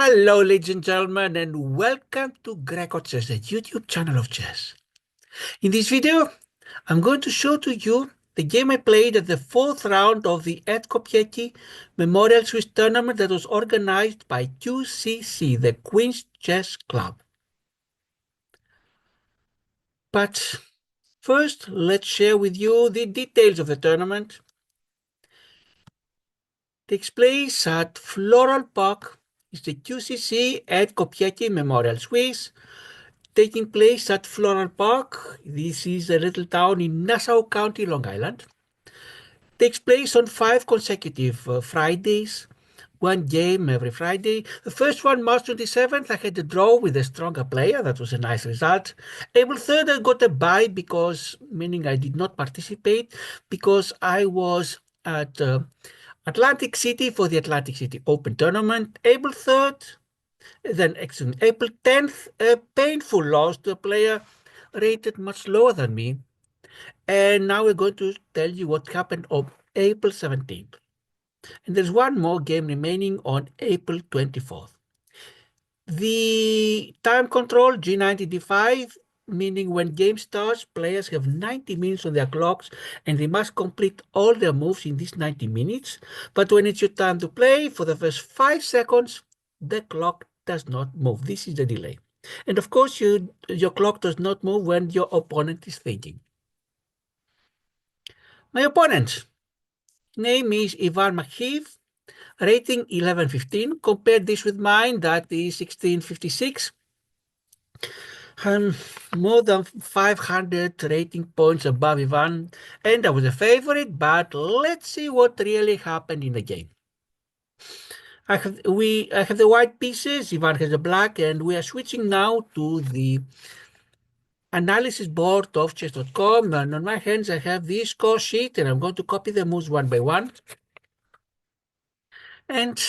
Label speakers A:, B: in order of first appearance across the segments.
A: Hello, ladies and gentlemen, and welcome to grecochess, the YouTube channel of chess. In this video, I'm going to show to you the game I played at the fourth round of the Ed Kopiecki Memorial Swiss tournament that was organized by QCC, the Queen's Chess Club. But first, let's share with you the details of the tournament. It takes place at Floral Park. It's the QCC Ed Kopiecki Memorial Swiss, taking place at Floral Park. This is a little town in Nassau County, Long Island. Takes place on 5 consecutive Fridays, one game every Friday. The first one, March 27th, I had a draw with a stronger player. That was a nice result. April 3rd, I got a bye meaning I did not participate because I was at Atlantic City for the Atlantic City Open Tournament. April 3rd, then April 10th, a painful loss to a player rated much lower than me. And now we're going to tell you what happened on April 17th. And there's one more game remaining on April 24th. The time control, G90 D5, meaning when game starts, players have 90 minutes on their clocks and they must complete all their moves in these 90 minutes. But when it's your time to play, for the first 5 seconds, the clock does not move. This is the delay. And of course, your clock does not move when your opponent is thinking. My opponent's name is Ivan Macheev, rating 1115. Compare this with mine, that is 1656. More than 500 rating points above Ivan, and I was a favorite, but let's see what really happened in the game. I have the white pieces, Ivan has the black, and we are switching now to the analysis board of chess.com, and on my hands I have this score sheet, and I'm going to copy the moves one by one. And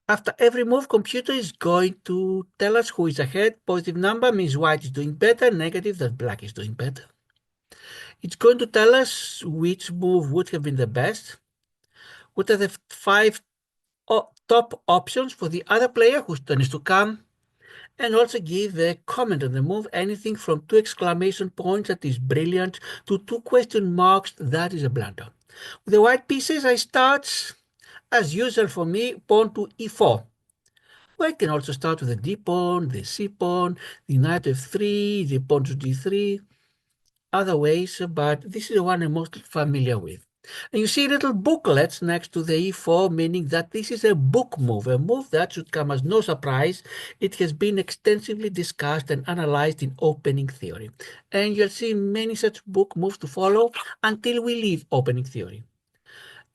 A: after every move, computer is going to tell us who is ahead. Positive number means white is doing better, negative that black is doing better. It's going to tell us which move would have been the best. What are the 5 top options for the other player whose turn is to come, and also give a comment on the move, anything from 2 exclamation points, that is brilliant, to 2 question marks, that is a blunder. With the white pieces, I start, as usual for me, pawn to e4. Well, I can also start with the d pawn, the c pawn, the knight f3, the pawn to d3, other ways, but this is the one I'm most familiar with. And you see little booklets next to the e4, meaning that this is a book move, a move that should come as no surprise. It has been extensively discussed and analyzed in opening theory. And you'll see many such book moves to follow until we leave opening theory.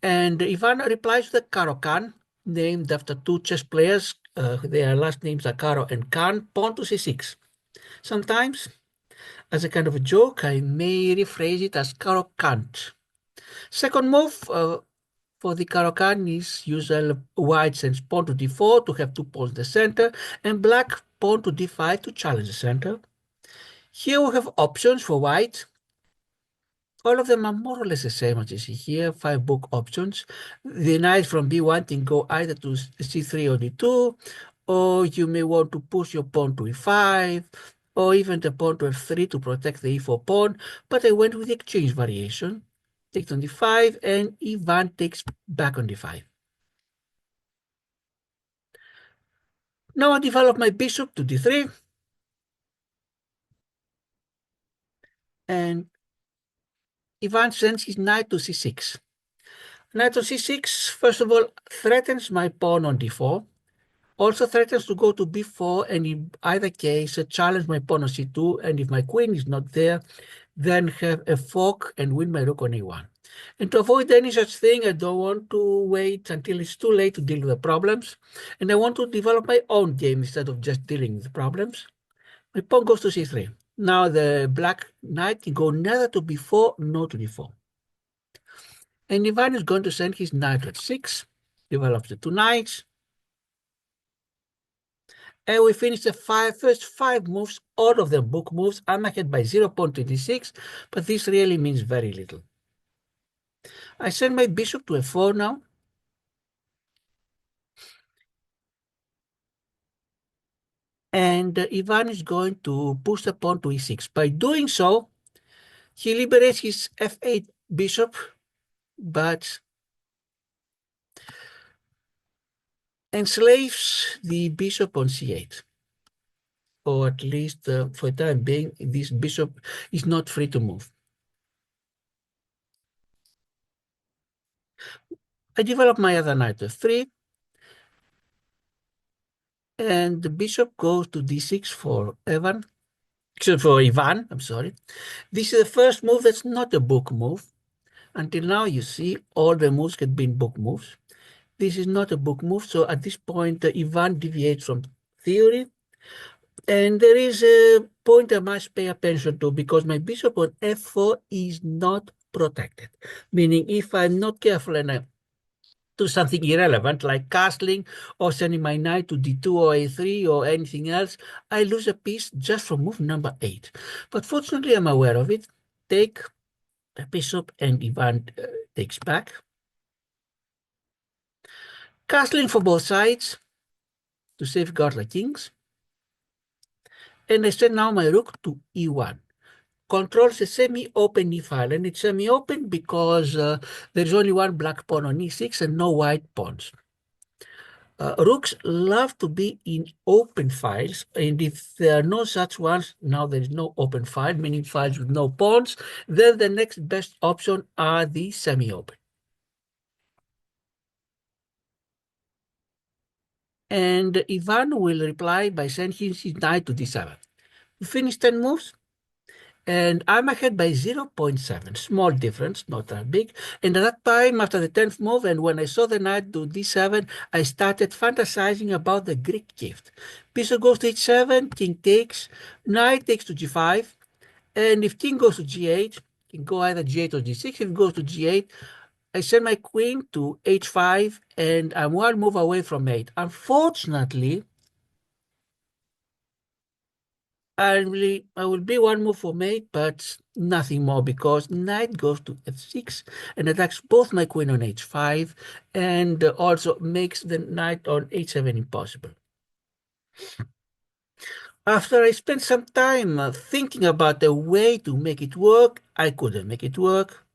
A: And Ivan replies to the Karo Khan, named after 2 chess players. Their last names are Karo and Khan, pawn to c6. Sometimes, as a kind of a joke, I may rephrase it as Karo Kant. Second move for the Karo Khan is usual white sends pawn to d4 to have 2 pawns in the center, and black pawn to d5 to challenge the center. Here we have options for white. All of them are more or less the same as you see here, 5 book options. The knight from b1 can go either to c3 or d2, or you may want to push your pawn to e5, or even the pawn to f3 to protect the e4 pawn, but I went with the exchange variation. Takes on d5, and Ivan takes back on d5. Now I develop my bishop to d3, and Ivan sends his knight to c6. Knight on c6, first of all, threatens my pawn on d4, also threatens to go to b4, and in either case, challenge my pawn on c2, and if my queen is not there, then have a fork and win my rook on a1. And to avoid any such thing, I don't want to wait until it's too late to deal with the problems, and I want to develop my own game instead of just dealing with the problems. My pawn goes to c3. Now the black knight can go neither to b4 nor to d4. And Ivan is going to send his knight at 6, develops the 2 knights, and we finish the first 5 moves, all of them book moves. I'm ahead by 0.26, but this really means very little. I send my bishop to f4 now. And Ivan is going to push the pawn to e6. By doing so, he liberates his f8 bishop, but enslaves the bishop on c8. Or at least for the time being, this bishop is not free to move. I develop my other knight to f3, and the bishop goes to d6 for Ivan. I'm sorry. This is the first move that's not a book move. Until now, you see, all the moves had been book moves. This is not a book move, so at this point, Ivan deviates from theory. And there is a point I must pay attention to, because my bishop on f4 is not protected. Meaning, if I'm not careful and I do something irrelevant, like castling or sending my knight to d2 or a3 or anything else, I lose a piece just from move number 8. But fortunately, I'm aware of it. Take a bishop, and Ivan takes back. Castling for both sides to safeguard the kings. And I send now my rook to e1. Controls a semi-open e file, and it's semi-open because there's only one black pawn on e6 and no white pawns. Rooks love to be in open files, and if there are no such ones, now there is no open file, meaning files with no pawns, then the next best option are the semi-open. And Ivan will reply by sending his knight to d7. We finish 10 moves, and I'm ahead by 0.7. Small difference, not that big. And at that time, after the 10th move, and when I saw the knight to d7, I started fantasizing about the Greek gift. Bishop goes to h7, king takes, knight takes to g5, and if king goes to g8, can go either g8 or g6. If it goes to g8, I send my queen to h5, and I'm one move away from mate. Unfortunately, I will be one move for mate, but nothing more, because knight goes to f6 and attacks both my queen on h5, and also makes the knight on h7 impossible. After I spent some time thinking about a way to make it work, I couldn't make it work.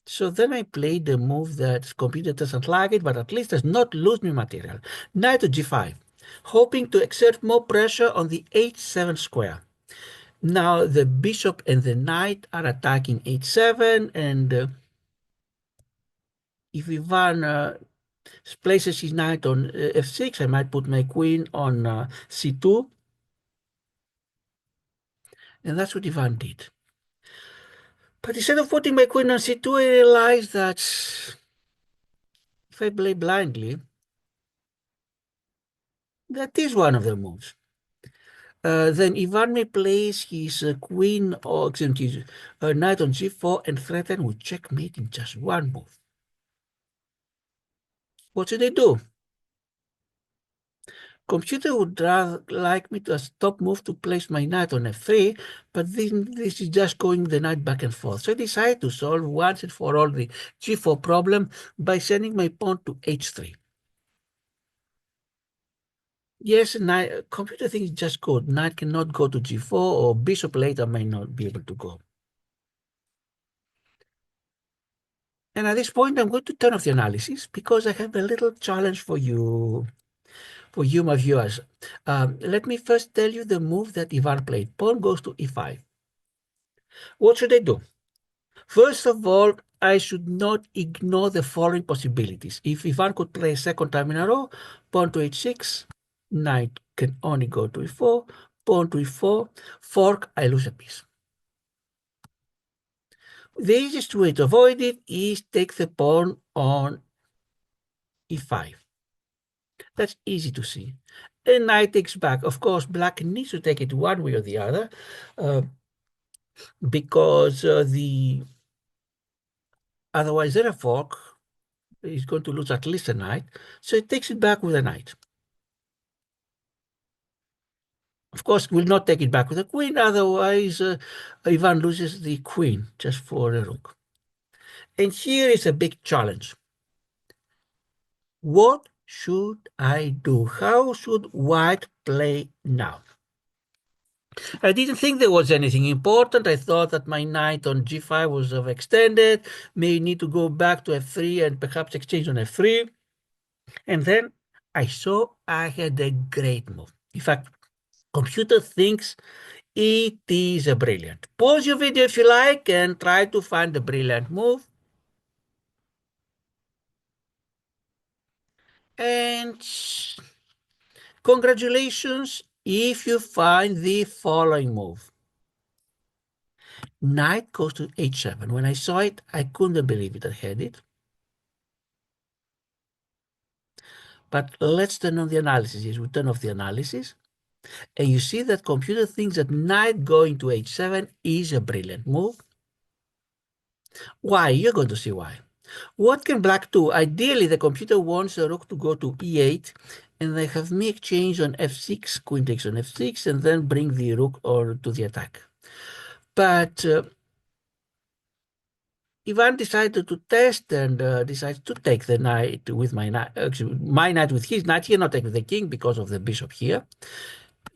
A: So then I played the move that computer doesn't like it, but at least does not lose me material. Knight to g5, hoping to exert more pressure on the h7 square. Now the bishop and the knight are attacking h7, and if Ivan places his knight on f6, I might put my queen on c2, and that's what Ivan did. But instead of putting my queen on c2, I realized that if I play blindly, that is one of the moves. Then Ivan may place his queen, or excuse me, his knight on g4 and threaten with checkmate in just one move. What should I do? Computer would rather like me to stop move to place my knight on f3, but this is just going the knight back and forth. So I decided to solve once and for all the g4 problem by sending my pawn to h3. Yes, computer thinks just good. Knight cannot go to g4, or bishop later may not be able to go. And at this point, I'm going to turn off the analysis, because I have a little challenge for you, my viewers. Let me first tell you the move that Ivan played. Pawn goes to e5. What should I do? First of all, I should not ignore the following possibilities. If Ivan could play a second time in a row, pawn to h6, knight can only go to e4, pawn to e4, fork, I lose a piece. The easiest way to avoid it is take the pawn on e5. That's easy to see. And knight takes back. Of course, black needs to take it one way or the other, because otherwise then a fork is going to lose at least a knight. So it takes it back with a knight. Of course, will not take it back with a queen, otherwise Ivan loses the queen just for a rook. And here is a big challenge. What should I do? How should white play now? I didn't think there was anything important. I thought that my knight on g5 was overextended, may need to go back to f3 and perhaps exchange on f3. And then I saw I had a great move. In fact, computer thinks it is a brilliant. Pause your video if you like and try to find a brilliant move. And congratulations if you find the following move. Knight goes to h7. When I saw it, I couldn't believe it. I had it. But let's turn on the analysis. Yes, we turn off the analysis. And you see that computer thinks that knight going to h7 is a brilliant move. Why? You're going to see why. What can black do? Ideally, the computer wants the rook to go to e8, and they have me exchange on f6, queen takes on f6, and then bring the rook or to the attack. But Ivan decided to test and decides to take the knight with my knight, actually my knight with his knight. Here, not taking the king because of the bishop here.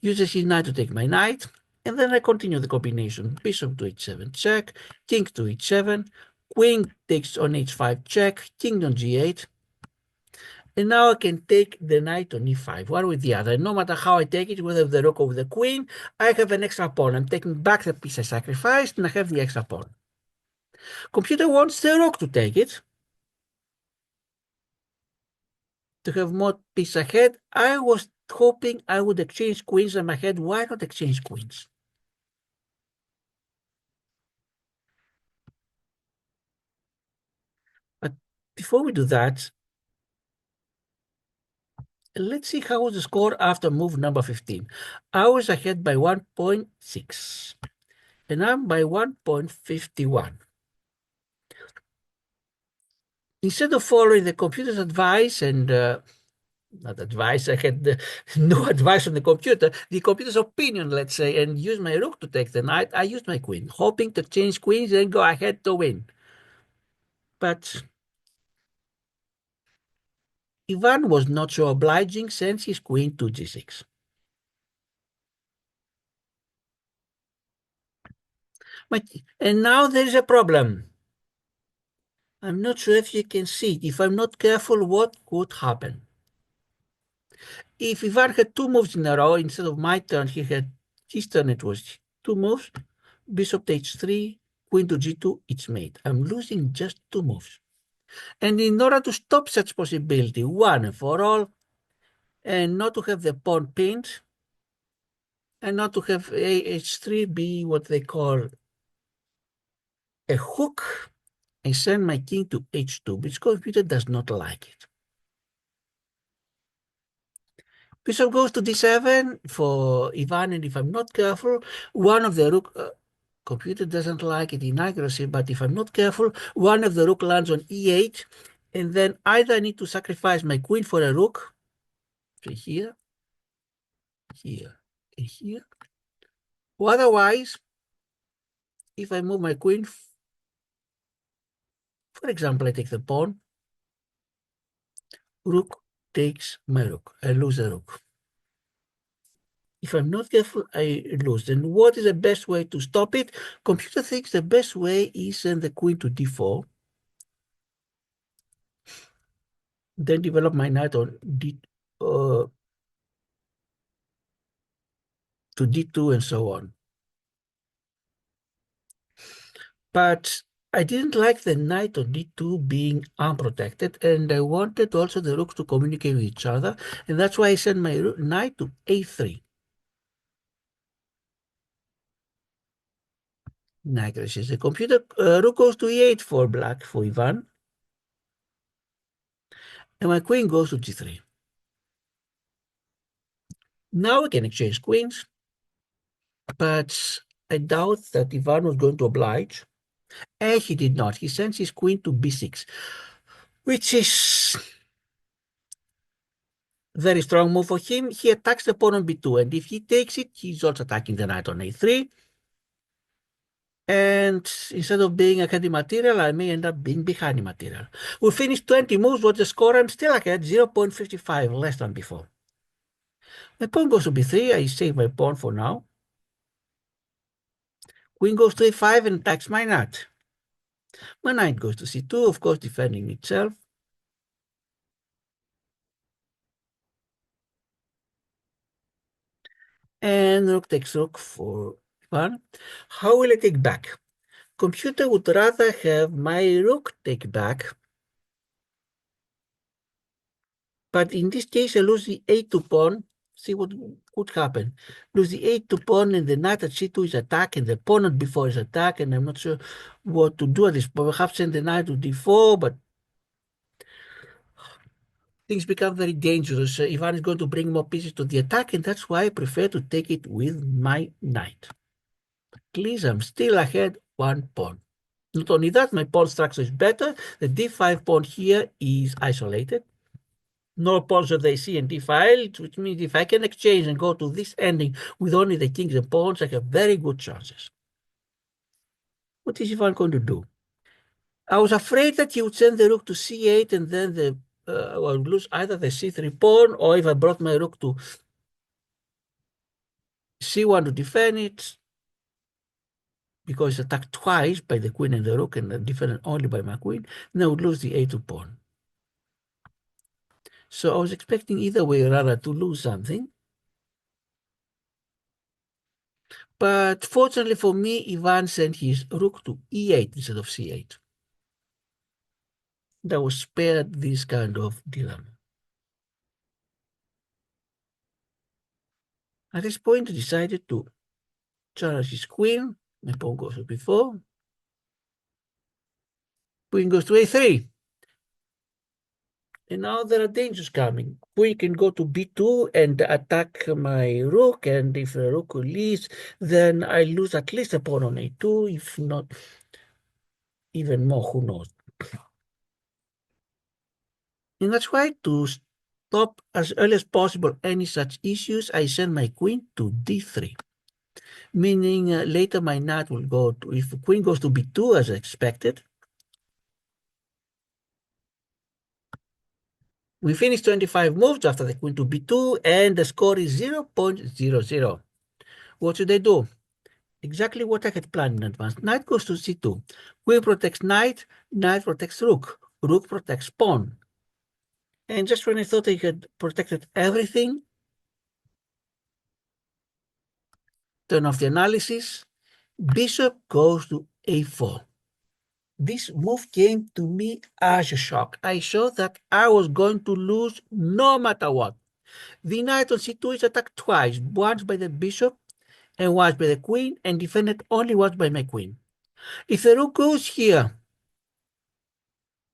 A: Uses his knight to take my knight, and then I continue the combination. Bishop to h7 check, king to h7, queen takes on h5 check, king on g8. And now I can take the knight on e5, one with the other. No matter how I take it, whether the rook or the queen, I have an extra pawn. I'm taking back the piece I sacrificed, and I have the extra pawn. Computer wants the rook to take it, to have more piece ahead. I was hoping I would exchange queens in my head. Why not exchange queens? But before we do that, let's see how was the score after move number 15. I was ahead by 1.6, and I'm by 1.51. Instead of following the computer's advice and not advice, I had no advice from the computer's opinion, let's say, and use my rook to take the knight, I used my queen, hoping to change queens and go ahead to win. But Ivan was not so obliging, sends his queen to g6. And now there is a problem. I'm not sure if you can see it. If I'm not careful, what could happen? If Ivan had two moves in a row, instead of my turn, he had his turn, it was two moves. Bishop to h3, queen to g2, it's mate. I'm losing just two moves. And in order to stop such possibility, one and for all, and not to have the pawn pinned, and not to have h3 be what they call a hook, I send my king to h2, which computer does not like it. Bishop goes to d7 for Ivan, and if I'm not careful, one of the rook, computer doesn't like it in accuracy, but if I'm not careful, one of the rook lands on e8, and then either I need to sacrifice my queen for a rook, so here, here, and here, or otherwise, if I move my queen, for example, I take the pawn, rook takes my rook, I lose a rook. If I'm not careful, I lose. Then what is the best way to stop it? Computer thinks the best way is send the queen to d4, then develop my knight on to d2 and so on. But I didn't like the knight on d2 being unprotected, and I wanted also the rooks to communicate with each other, and that's why I sent my knight to a3. Knight resists the computer. Rook goes to e8 for black, for Ivan, and my queen goes to g3. Now we can exchange queens, but I doubt that Ivan was going to oblige, and he did not. He sends his queen to b6, which is very strong move for him. He attacks the pawn on b2, and if he takes it, he's also attacking the knight on a3. And instead of being ahead in material, I may end up being behind in material. We finished 20 moves. What's the score? I'm still ahead, 0.55, less than before. My pawn goes to b3. I save my pawn for now. Queen goes to a5 and attacks my knight. My knight goes to c2, of course, defending itself. And rook takes rook for 1. How will I take back? Computer would rather have my rook take back. But in this case, I lose the a2 pawn. See what could happen. Lose the a2 pawn and the knight at c2 is attack and the pawn at b4 is attack, and I'm not sure what to do at this point. Perhaps send the knight to d4, but things become very dangerous. Ivan is going to bring more pieces to the attack, and that's why I prefer to take it with my knight. At least I'm still ahead 1 pawn. Not only that, my pawn structure is better. The d5 pawn here is isolated. No pawns of the AC and d5, which means if I can exchange and go to this ending with only the kings and pawns, I have very good chances. What is Ivan going to do? I was afraid that he would send the rook to c8 and then I would lose either the c3 pawn, or if I brought my rook to c1 to defend it, because it's attacked twice by the queen and the rook and defended only by my queen, then I would lose the a2 pawn. So I was expecting either way rather to lose something. But fortunately for me, Ivan sent his rook to e8 instead of c8. That was spared this kind of dilemma. At this point, he decided to challenge his queen. My pawn goes to b4. Queen goes to a3. And now there are dangers coming. Queen can go to b2 and attack my rook, and if the rook leaves, then I lose at least a pawn on a2, if not even more, who knows. And that's why, to stop as early as possible any such issues, I send my queen to d3. Meaning later my knight will go to, if the queen goes to b2 as expected, we finished 25 moves after the queen to b2, and the score is 0.00. What should I do? Exactly what I had planned in advance. Knight goes to c2. Queen protects knight, knight protects rook, rook protects pawn. And just when I thought I had protected everything, turn off the analysis, bishop goes to a4. This move came to me as a shock. I saw that I was going to lose no matter what. The knight on c2 is attacked twice, once by the bishop and once by the queen, and defended only once by my queen. If the rook goes here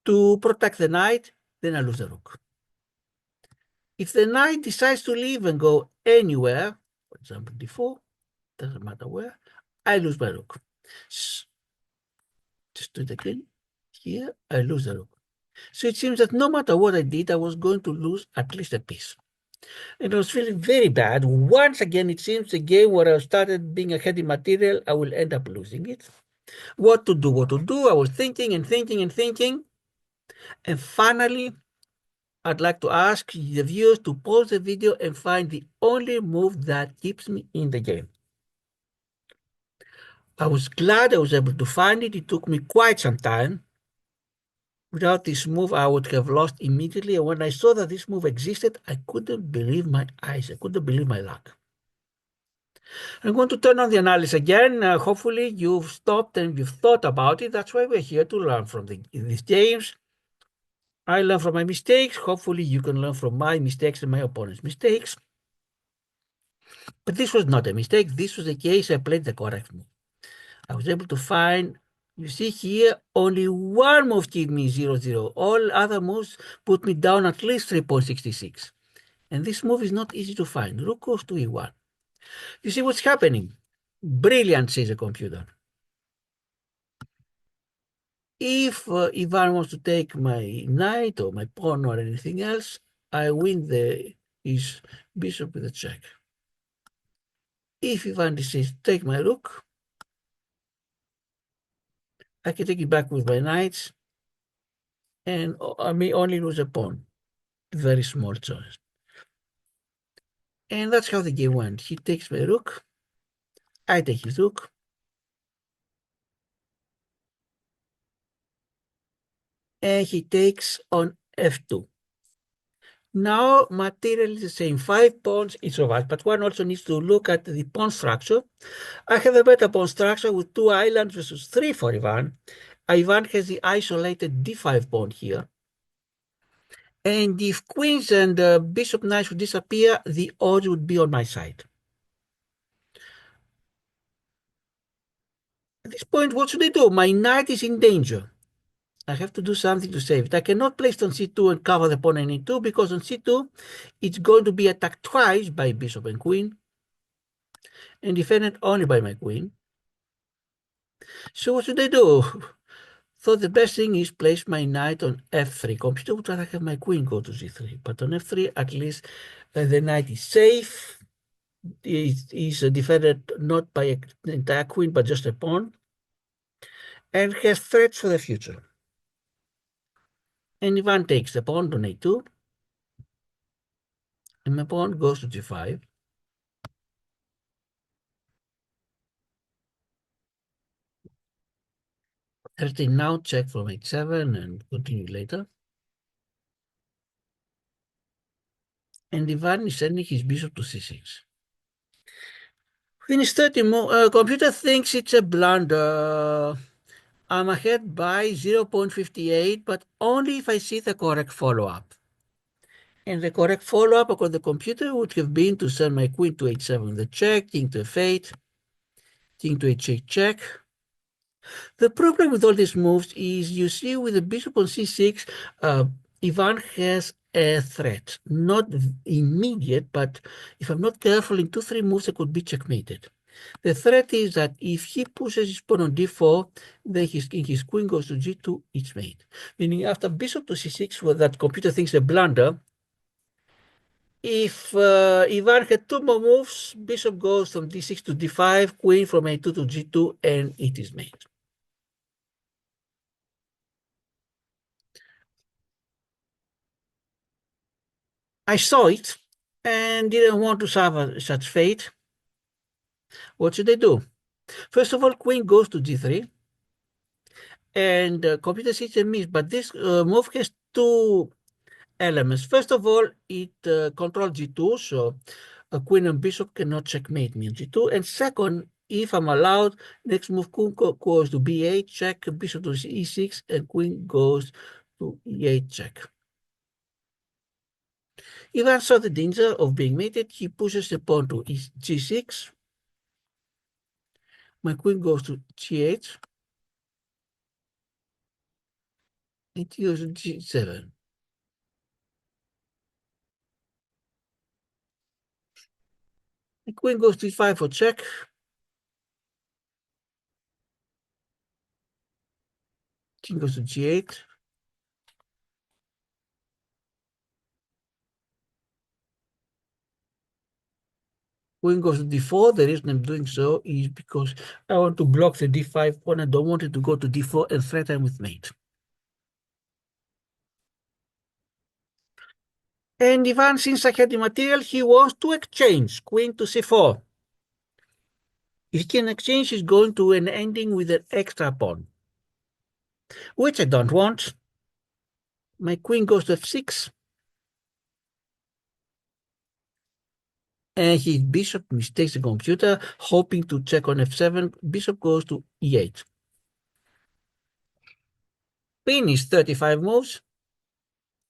A: to protect the knight, then I lose the rook. If the knight decides to leave and go anywhere, for example d4, doesn't matter where, I lose my rook. Just do it again. Here, I lose the rook. So it seems that no matter what I did, I was going to lose at least a piece. And I was feeling very bad. Once again, it seems the game where I started being ahead in material, I will end up losing it. What to do, what to do? I was thinking and thinking and thinking. And finally, I'd like to ask the viewers to pause the video and find the only move that keeps me in the game. I was glad I was able to find it. It took me quite some time. Without this move, I would have lost immediately. And when I saw that this move existed, I couldn't believe my eyes. I couldn't believe my luck. I'm going to turn on the analysis again. Hopefully you've stopped and you've thought about it. That's why we're here, to learn from these games. I learn from my mistakes. Hopefully you can learn from my mistakes and my opponent's mistakes. But this was not a mistake. This was a case I played the correct move. I was able to find, you see here, only one move gave me 0-0. All other moves put me down at least 3.66. And this move is not easy to find. Rook goes to e1. You see what's happening? Brilliant, says the computer. If Ivan wants to take my knight or my pawn or anything else, I win his bishop with a check. If Ivan decides to take my rook, I can take it back with my knights, and I may only lose a pawn. Very small choice. And that's how the game went. He takes my rook. I take his rook. And he takes on f2. Now, material is the same. 5 pawns each of us, but one also needs to look at the pawn structure. I have a better pawn structure with 2 islands versus 3 for Ivan. Ivan has the isolated d5 pawn here. And if queens and bishop knights would disappear, the odds would be on my side. At this point, what should I do? My knight is in danger. I have to do something to save it. I cannot place it on c2 and cover the pawn on e2 because on c2, it's going to be attacked twice by bishop and queen and defended only by my queen. So what should I do? So the best thing is place my knight on f3. Computer would rather have my queen go to c3, but on f3, at least the knight is safe. Is defended not by an entire queen, but just a pawn, and has threats for the future. And Ivan takes the pawn on a2, and my pawn goes to g5. Everything now check from h7 and continue later. And Ivan is sending his bishop to c6. Finish 30 more. Computer thinks it's a blunder. I'm ahead by 0.58, but only if I see the correct follow-up. And the correct follow-up according to the computer would have been to send my queen to h7, the check, king to f8, king to h8 check. The problem with all these moves is you see with the bishop on c6, Ivan has a threat. Not immediate, but if I'm not careful, in 2-3 moves I could be checkmated. The threat is that if he pushes his pawn on d4, then his queen goes to g2, it's mate. Meaning after bishop to c6, where that computer thinks a blunder, if Ivan had 2 more moves, bishop goes from d6 to d5, queen from a2 to g2, and it is mate. I saw it and didn't want to suffer such fate. What should I do? First of all, queen goes to g3, and computer system missed, but this move has 2 elements. First of all, it controls g2, so a queen and bishop cannot checkmate me on g2. And second, if I'm allowed, next move queen goes to b8, check, bishop to e6, and queen goes to e8 check. Ivan saw the danger of being mated. He pushes the pawn to g6. My queen goes to g8. It goes to g7. The queen goes to e5 for check. King goes to g8. Queen goes to d4. The reason I'm doing so is because I want to block the d5 pawn. I don't want it to go to d4 and threaten with mate. And Ivan, since I had the material, he wants to exchange queen to c4. If he can exchange, he's going to an ending with an extra pawn, which I don't want. My queen goes to f6. And his bishop mistakes the computer, hoping to check on f7. Bishop goes to e8. Finish 35 moves.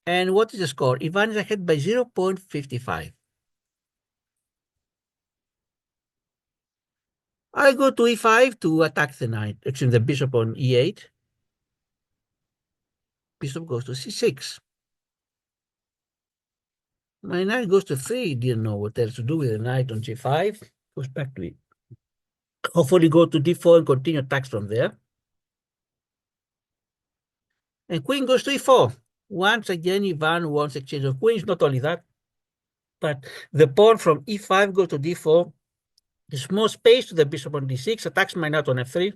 A: And what is the score? Ivan is ahead by 0.55. I go to e5 to attack the knight, actually the bishop on e8. Bishop goes to c6. My knight goes to 3. Didn't know what else to do with the knight on g5. Goes back to it. Hopefully go to d4 and continue attacks from there. And queen goes to e4. Once again, Ivan wants exchange of queens. Not only that, but the pawn from e5 goes to d4. There's more space to the bishop on d6, attacks my knight on f3.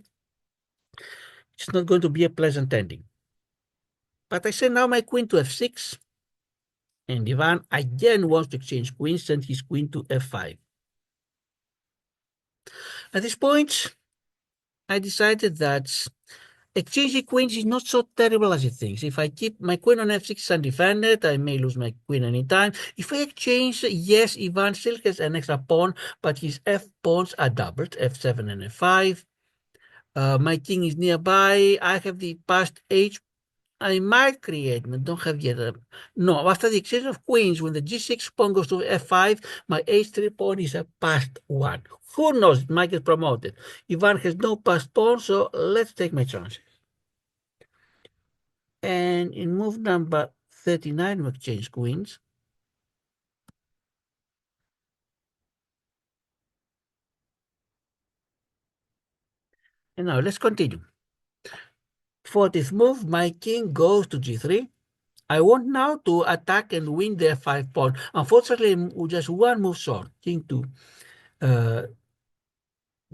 A: It's not going to be a pleasant ending. But I send now my queen to f6, and Ivan again wants to exchange queens, send his queen to f5. At this point, I decided that exchanging queens is not so terrible as he thinks. If I keep my queen on f6 undefended, I may lose my queen anytime. If I exchange, yes, Ivan still has an extra pawn, but his f pawns are doubled, f7 and f5. My king is nearby. I have the passed h. I might create, but don't have yet. No, after the exchange of queens, when the g6 pawn goes to f5, my h3 pawn is a passed one. Who knows? It might get promoted. Ivan has no passed pawn, so let's take my chances. And in move number 39, we exchange queens. And now let's continue. 40th move, my king goes to g3. I want now to attack and win the f5 pawn. Unfortunately, just one move short, king to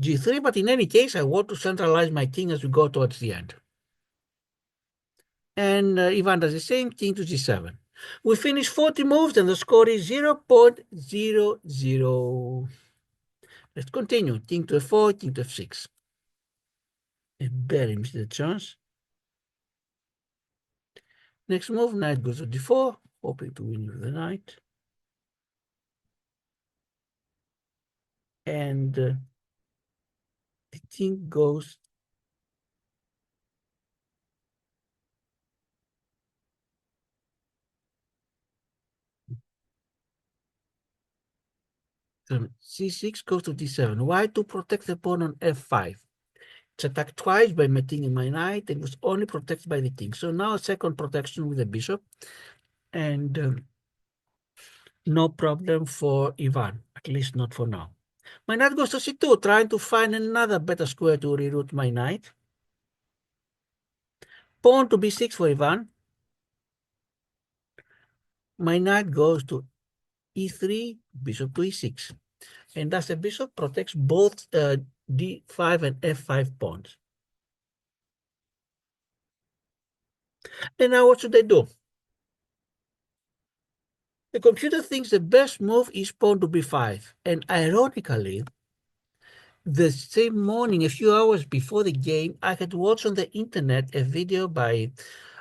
A: g3, but in any case, I want to centralize my king as we go towards the end. And Ivan does the same, king to g7. We finish 40 moves and the score is 0.00. Let's continue, king to f4, king to f6. I barely missed the chance. Next move, knight goes to d4, hoping to win with the knight. And the king goes c6 goes to d7. Why? To protect the pawn on f5. It's attacked twice by my king and my knight, and was only protected by the king. So now a second protection with the bishop, and no problem for Ivan, at least not for now. My knight goes to c2, trying to find another better square to reroute my knight. Pawn to b6 for Ivan. My knight goes to e3, bishop to e6. And thus the bishop protects both d5 and f5 pawns. And now what should I do? The computer thinks the best move is pawn to b5. And ironically, the same morning, a few hours before the game, I had watched on the internet a video by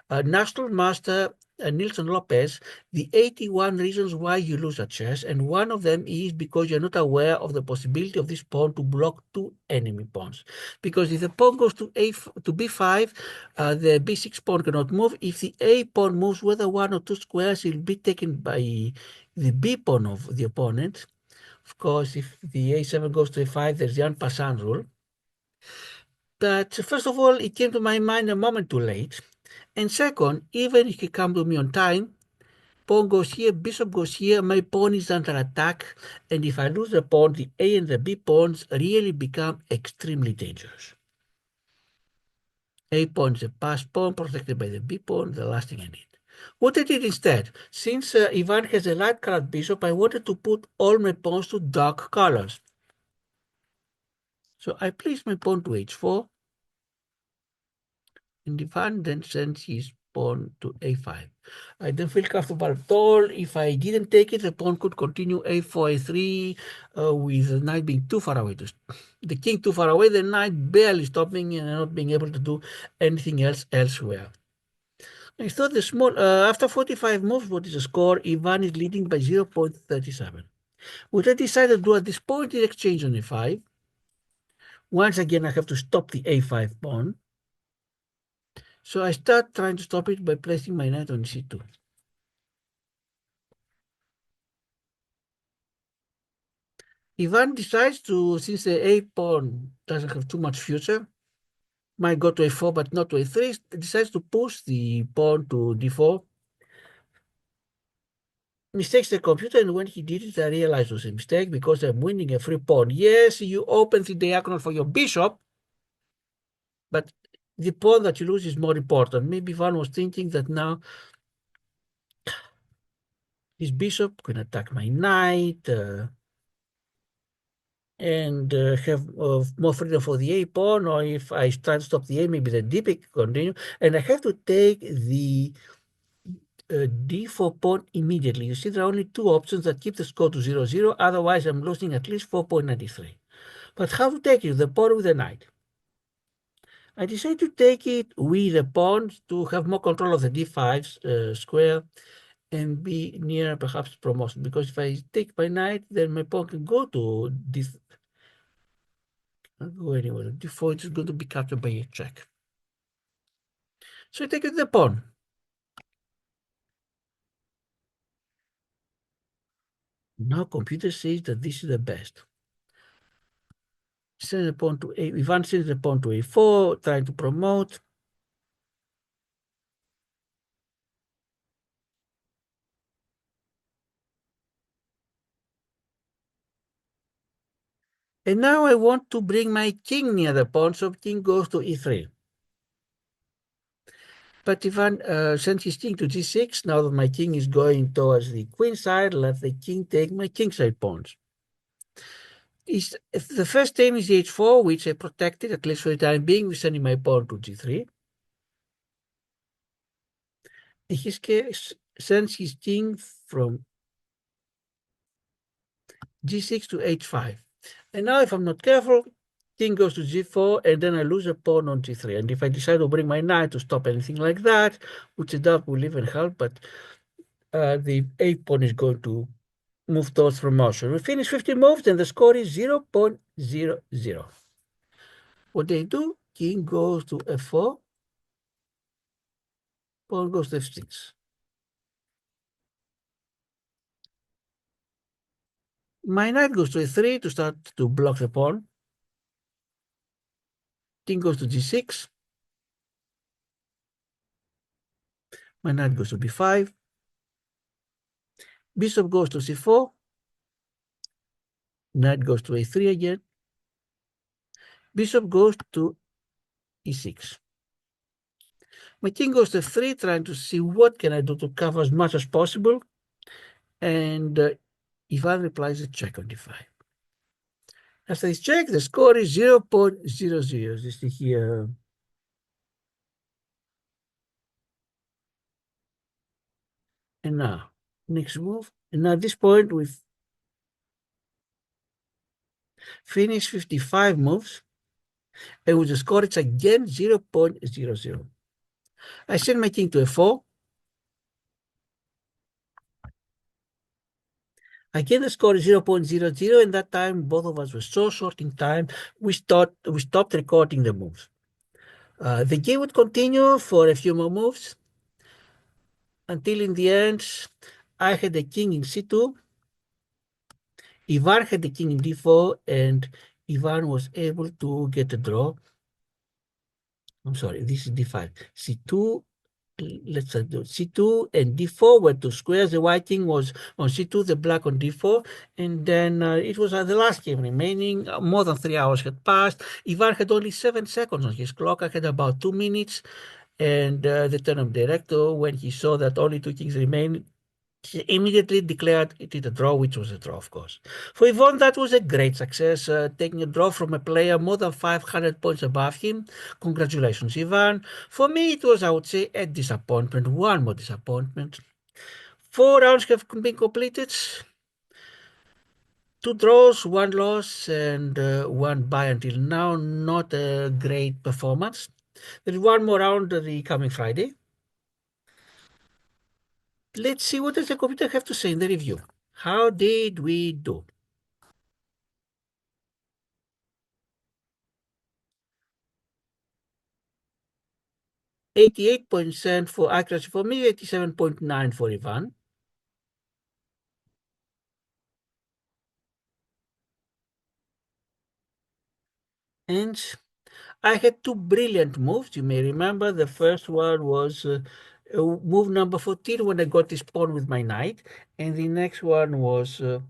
A: national master Nilson Lopez, the 81 reasons why you lose at chess, and one of them is because you're not aware of the possibility of this pawn to block two enemy pawns. Because if the pawn goes to b5, the b6 pawn cannot move. If the a pawn moves whether one or two squares, it will be taken by the b pawn of the opponent. Of course, if the a7 goes to a5, there's the en passant rule. But first of all, it came to my mind a moment too late. And second, even if it come to me on time, pawn goes here, bishop goes here, my pawn is under attack. And if I lose the pawn, the A and the B pawns really become extremely dangerous. A pawn is a passed pawn protected by the B pawn, the last thing I need. What I did instead, since Ivan has a light colored bishop, I wanted to put all my pawns to dark colors. So I placed my pawn to h4, and Ivan then sends his pawn to a5. I don't feel comfortable at all. If I didn't take it, the pawn could continue a4, a3, with the knight being too far away. The king too far away, the knight barely stopping and not being able to do anything else elsewhere. I thought the small, after 45 moves, what is the score? Ivan is leading by 0.37. What I decided to do at this point is exchange on a5. Once again, I have to stop the a5 pawn. So I start trying to stop it by placing my knight on c2. Ivan decides to, since the a pawn doesn't have too much future, might go to a4 but not to a3, decides to push the pawn to d4. Mistakes the computer, and when he did it, I realized it was a mistake because I'm winning a free pawn. Yes, you open the diagonal for your bishop, but the pawn that you lose is more important. Maybe Ivan was thinking that now his bishop can attack my knight. and have more freedom for the A pawn, or if I try to stop the A, maybe the D pick continue, and I have to take the D4 pawn immediately. You see, there are only two options that keep the score to 0-0, otherwise I'm losing at least 4.93. But how to take it? The pawn with the knight. I decided to take it with the pawn to have more control of the D5 square and be near perhaps promotion, because if I take my knight, then my pawn can go to this, go anywhere. D4 is going to be captured by a check. So I take it the pawn. Now computer says that this is the best. Send the pawn to A. Ivan sends the pawn to A4, trying to promote. And now I want to bring my king near the pawn, so king goes to E3. But Ivan sends his king to G6. Now that my king is going towards the queen side, let the king take my kingside pawns. The first game is H4, which I protected, at least for the time being, with sending my pawn to G3. In his case, sends his king from G6 to H5. And now if I'm not careful, king goes to G4, and then I lose a pawn on G3. And if I decide to bring my knight to stop anything like that, which I doubt will even help, but the A pawn is going to move towards promotion. We finish 50 moves, and the score is 0.00. What they do, king goes to F4, pawn goes to F6. My knight goes to A3 to start to block the pawn. King goes to G6. My knight goes to B5. Bishop goes to C4. Knight goes to A3 again. Bishop goes to E6. My king goes to F3, trying to see what can I do to cover as much as possible. And Ivan replies a check on D5. After this check, the score is 0.00. You see here. And now, next move. And now at this point, we've finished 55 moves. And with the score, it's again 0.00. I send my king to F4. Again, the score is 0.00, and that time both of us were so short in time, we stopped recording the moves. The game would continue for a few more moves until in the end, I had the king in C2, Ivan had the king in D4, and Ivan was able to get a draw. I'm sorry, this is D5. C2, let's do C2 and D4 were two squares. The white king was on C2, the black on D4, and then it was the last game remaining. More than 3 hours had passed. Ivan had only 7 seconds on his clock. I had about 2 minutes, and the tournament director, when he saw that only 2 kings remained, he immediately declared it a draw, which was a draw, of course. For Yvonne, that was a great success, taking a draw from a player more than 500 points above him. Congratulations, Ivan. For me, it was, I would say, a disappointment, one more disappointment. 4 rounds have been completed. 2 draws, 1 loss, and 1 bye until now. Not a great performance. There is one more round the coming Friday. Let's see what does the computer have to say in the review. How did we do? 88% for accuracy for me, 87.9 for Ivan. And I had 2 brilliant moves. You may remember the first one was move number 14 when I got this pawn with my knight. And the next one was a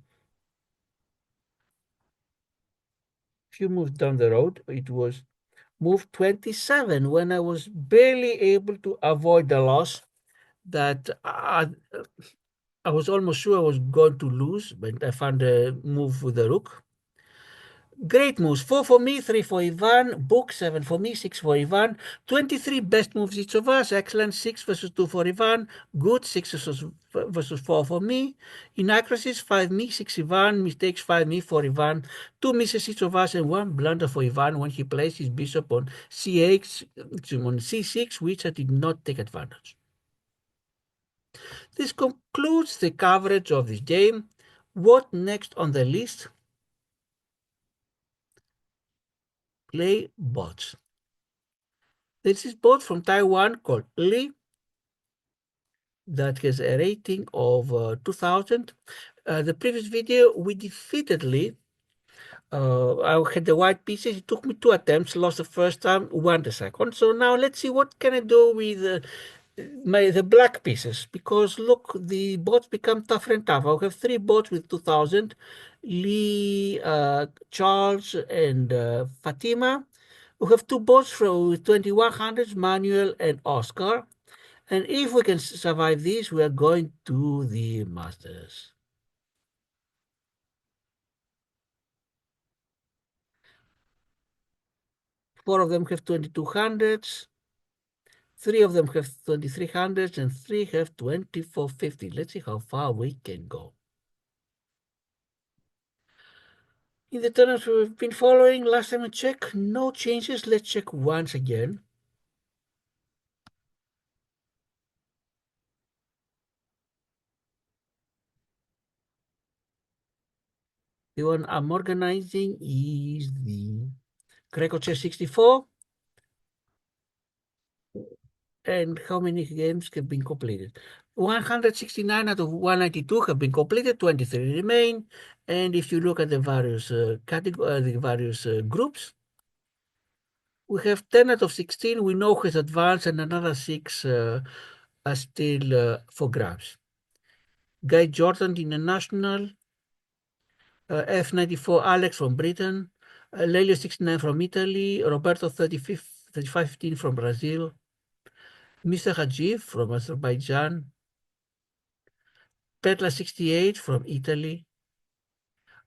A: few moves down the road. It was move 27 when I was barely able to avoid the loss that I was almost sure I was going to lose, but I found a move with the rook. Great moves. 4 for me, 3 for Ivan. Book, 7 for me, 6 for Ivan. 23 best moves each of us. Excellent. 6 versus 2 for Ivan. Good. 6 versus 4 for me. Inaccuracies, 5 me, 6 Ivan. Mistakes, 5 me, 4 Ivan. 2 misses each of us and 1 blunder for Ivan when he placed his bishop on c8, on c6, which I did not take advantage. This concludes the coverage of this game. What next on the list? Play bots. This is bot from Taiwan called Li that has a rating of 2000. The previous video we defeated Li. I had the white pieces. It took me 2 attempts, lost the first time, won the second. So now let's see what can I do with the black pieces, because look, the bots become tougher and tougher. I have 3 bots with 2000, Lee, Charles, and Fatima. We have 2 bots with 2100s, Manuel and Oscar. And if we can survive this, we are going to the Masters. 4 of them have 2200s. 3 of them have 2300s and 3 have 2450. Let's see how far we can go. In the tournaments we've been following, last time I checked, no changes. Let's check once again. The one I'm organizing is the grecochess 64. And how many games have been completed? 169 out of 192 have been completed, 23 remain. And if you look at the various groups, we have 10 out of 16 we know has advanced, and another 6 are still for grabs. Guy Jordan International, F94 Alex from Britain, Lelio 69 from Italy, Roberto 3515 from Brazil, Mr. Hajiv from Azerbaijan, Petla 68 from Italy,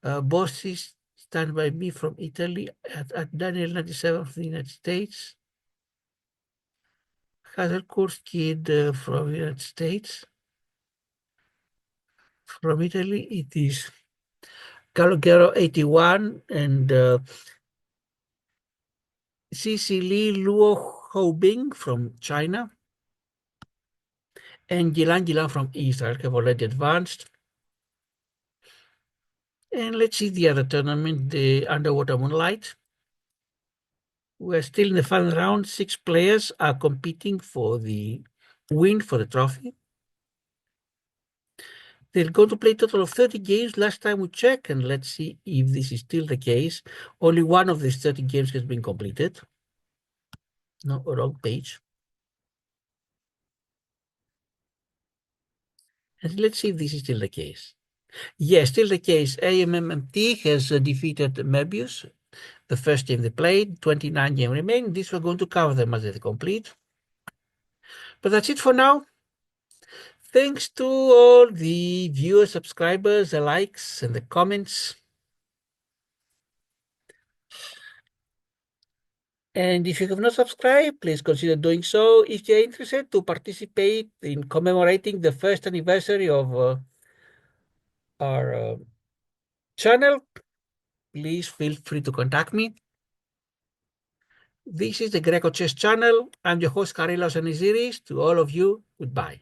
A: Bossi Stand By Me from Italy, at Daniel 97 from the United States, Hazelcourt Kid from the United States. From Italy, it is Calogero 81 and Cecily Luo Hobing from China, and Gilan from Israel have already advanced. And let's see the other tournament, the Underwater Moonlight. We're still in the final round. 6 players are competing for the win for the trophy. They're going to play a total of 30 games last time we checked, and let's see if this is still the case. Only one of these 30 games has been completed. No, wrong page. And let's see if this is still the case. Yes, still the case. AMMT has defeated Möbius, the first game they played. 29 games remain. This we're going to cover them as they complete. But that's it for now. Thanks to all the viewers, subscribers, the likes, and the comments. And if you have not subscribed, please consider doing so if you're interested to participate in commemorating the first anniversary of our channel. Please feel free to contact me. This is the Greco Chess channel. I'm your host, Karylos Aniziris. To all of you, goodbye.